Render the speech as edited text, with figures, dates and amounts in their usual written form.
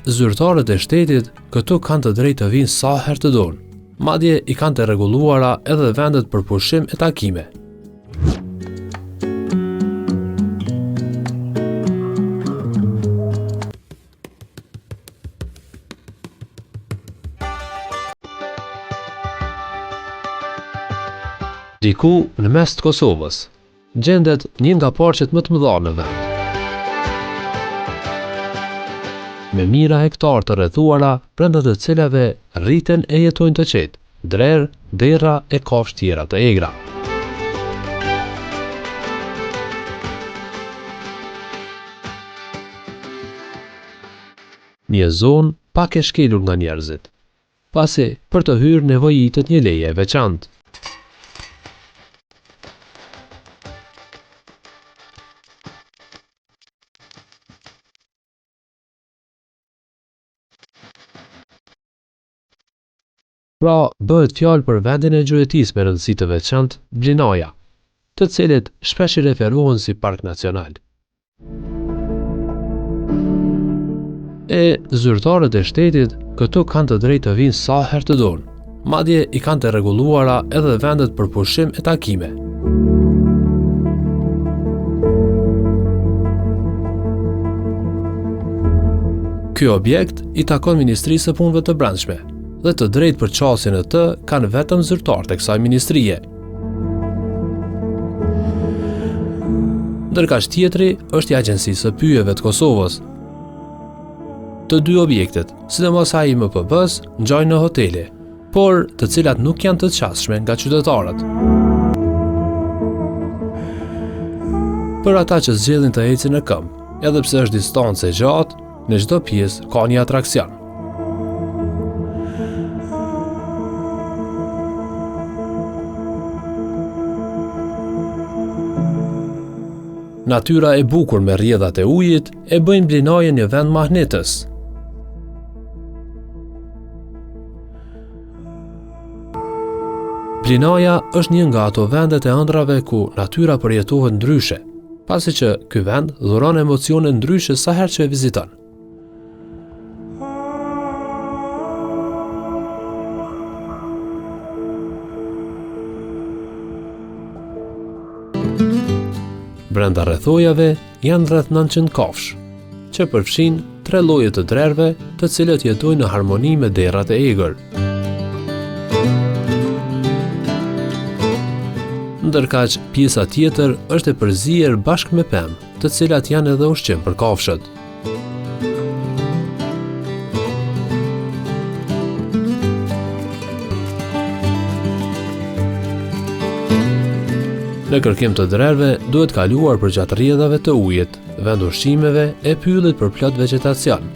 zyrtarët e shtetit këtu kanë të drejtë të vinë sa herë të donë. Madje i kanë të rregulluara edhe vendet për pushim e takime. Diku në mes të Kosovës, gjendet një nga parqet më të mëdha në vend. Me mijëra hektar të rrethuara, brenda të cilave rriten e jetojnë të qetë, drer, derra e kafshë tjera të egra. Një zonë pak e shkelur nga njerëzit, pasi për të hyrë nevojitet një leje e veçantë. Pra, bëhet fjalë për vendin e gjuetisë me rëndësi të veçantë, Blinaja, të cilit shpesh i referohen si park nacional. E zyrtarët e shtetit këtu kanë të drejtë të vinë sa herë të donë. Madje i kanë të rregulluara edhe vendet për pushim e takime. Ky objekt i takon Ministrisë së Punëve të Brendshme, dhe të drejtë për qasjen e të kanë vetëm zyrtarët e kësaj ministrie. Ndërkaq tjetri është i Agjencisë së Pyjeve të Kosovës. Të dy objektet, sidomos ai i MPB-s, ngjajnë në hotele, por të cilat nuk janë të qasshme nga qytetarët. Për ata që zgjedhin të ecin në këmbë, edhe pse është distancë e gjatë, në çdo pjesë ka një atraksion. Natyra e bukur me rrjedhat e ujit e bëjnë Blinajën një vend mahnetës. Blinaja është një nga ato vendet e ëndrave ku natyra përjetohet ndryshe, pasi që ky vend dhuron emocione ndryshe sa herë që e viziton. Brenda rrethojave janë rreth 900 kafshë, që përfshin 3 lloje të drerve, të cilët jetojnë në harmoni me derrat e egër. Ndërkaq pjesa tjetër është e përzier bashkë me pemë, të cilat janë edhe ushqim për kafshët. Në kërkim të drerve duhet kaluar përgjatë rrjedhave të ujit, vend ushqimeve e pyllit për plot veçetacion.